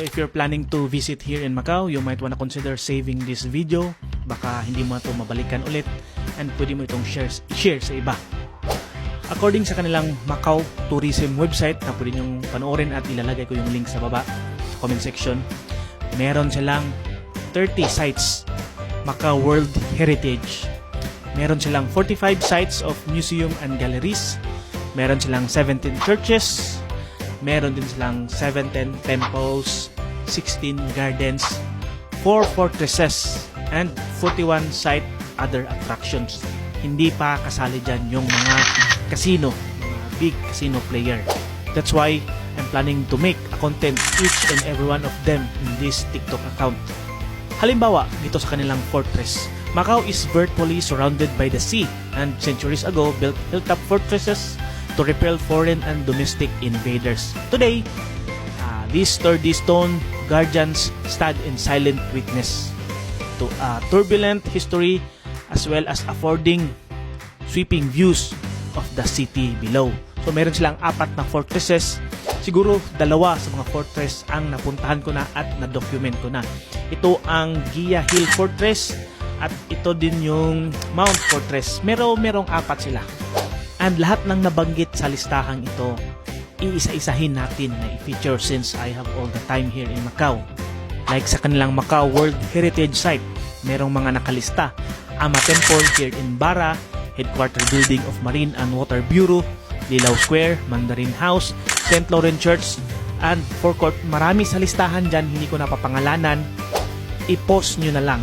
So if you're planning to visit here in Macau, you might wanna consider saving this video. Baka hindi mo na ito mabalikan ulit and pwede mo itong share sa iba. According sa kanilang Macau tourism website na pwede nyong panoorin at ilalagay ko yung link sa baba sa comment section, meron silang 30 sites Macau World Heritage. Meron silang 45 sites of museum and galleries. Meron silang 17 churches. Meron din silang 17 temples, 16 gardens, 4 fortresses, and 41 site other attractions. Hindi pa kasali dyan yung mga casino, mga big casino player. That's why I'm planning to make a content each and every one of them in this TikTok account. Halimbawa, dito sa kanilang fortress, Macau is virtually surrounded by the sea and centuries ago built hilltop fortresses to repel foreign and domestic invaders. Today, these sturdy stone guardians stand in silent witness to a turbulent history as well as affording sweeping views of the city below. So meron silang 4 na fortresses. Siguro 2 sa mga fortress ang napuntahan ko na at na-document ko na. Ito ang Gia Hill Fortress at ito din yung Mount Fortress. Merong 4 sila. And lahat ng nabanggit sa listahang ito, iisa-isahin natin na i-feature since I have all the time here in Macau. Like sa kanilang Macau World Heritage Site, merong mga nakalista. Ama Temple here in Bara, Headquarter Building of Marine and Water Bureau, Lilaw Square, Mandarin House, St. Laurent Church, and Forecourt. Marami sa listahan dyan, hindi ko napapangalanan. I-post nyo na lang.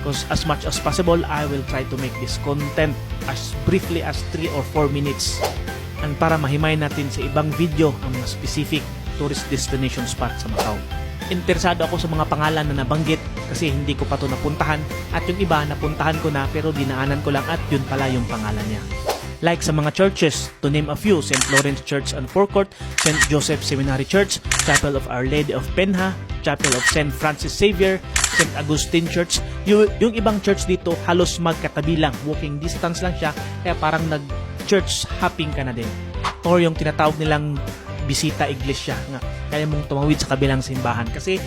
Because as much as possible, I will try to make this content as briefly as 3 or 4 minutes. And para mahimay natin sa ibang video ang mga specific tourist destination spot sa Macau. Interesado ako sa mga pangalan na nabanggit kasi hindi ko pa ito napuntahan at yung iba napuntahan ko na pero dinaanan ko lang at yun pala yung pangalan niya. Like sa mga churches, to name a few, St. Lawrence Church and Forecourt, St. Joseph Seminary Church, Chapel of Our Lady of Penha, Chapel of St. Francis Xavier, St. Augustine Church. Yung ibang church dito halos magkatabi lang, walking distance lang siya, kaya parang nag-church hopping ka na din. Or yung tinatawag nilang bisita iglesia nga, kaya mong tumawid sa kabilang simbahan kasi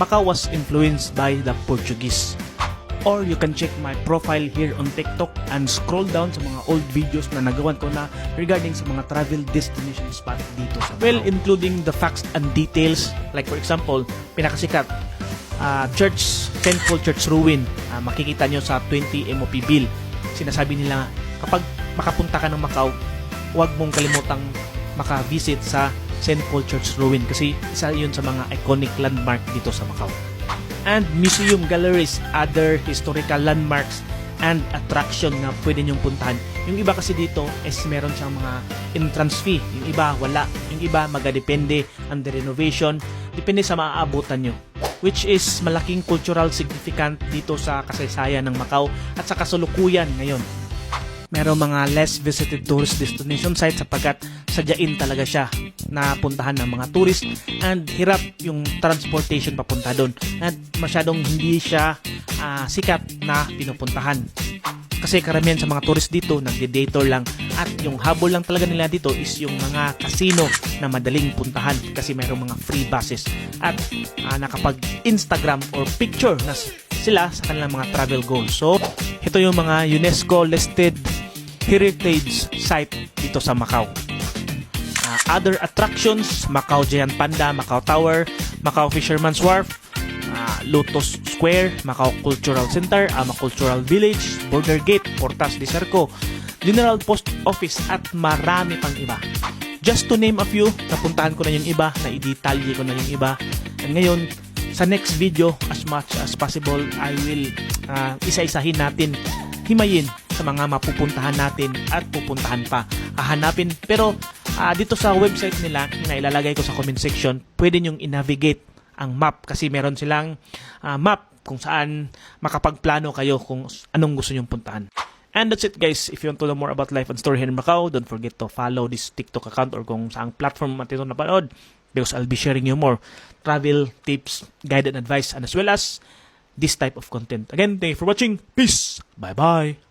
Macau was influenced by the Portuguese. Or you can check my profile here on TikTok and scroll down sa mga old videos na nagawan ko na regarding sa mga travel destination spot dito sa Macau. Well, including the facts and details, like for example, pinakasikat church, St. Paul Church ruin, makikita nyo sa 20 MOP bill. Sinasabi nila kapag makapunta ka ng Macau, huwag mong kalimutang maka-visit sa St. Paul Church ruin kasi isa yun sa mga iconic landmark dito sa Macau. And museum galleries, other historical landmarks and attraction na pwede nyong puntahan. Yung iba kasi dito is meron siyang mga entrance fee. Yung iba wala. Yung iba magadepende under renovation. Depende sa maaabutan nyo. Which is malaking cultural significant dito sa kasaysayan ng Macau at sa kasalukuyan ngayon. Merong mga less visited tourist destination sites sapagkat sadyain talaga siya na puntahan ng mga tourist and hirap yung transportation papunta doon at masyadong hindi siya sikat na pinupuntahan kasi karamihan sa mga tourist dito nagde-daytour lang at yung habol lang talaga nila dito is yung mga casino na madaling puntahan kasi mayroong mga free buses at nakapag Instagram or picture na sila sa kanilang mga travel goals. So ito yung mga UNESCO listed heritage site dito sa Macau. Other attractions, Macau Giant Panda, Macau Tower, Macau Fisherman's Wharf, Lotus Square, Macau Cultural Center, Ama Cultural Village, Border Gate, Portas de Cerco, General Post Office at marami pang iba. Just to name a few, napuntahan ko na yung iba, na-i-detalye ko na yung iba. And ngayon, sa next video, as much as possible, I will isa-isahin natin, himayin sa mga mapupuntahan natin at pupuntahan pa. Hahanapin, pero dito sa website nila na ilalagay ko sa comment section, pwede nyong i-navigate ang map kasi meron silang map kung saan makapagplano kayo kung anong gusto nyong puntahan. And that's it guys. If you want to know more about life and story here in Macau, don't forget to follow this TikTok account or kung saang platform natin ito napanood because I'll be sharing you more travel tips, guide and advice and as well as this type of content. Again, thank you for watching. Peace! Bye-bye!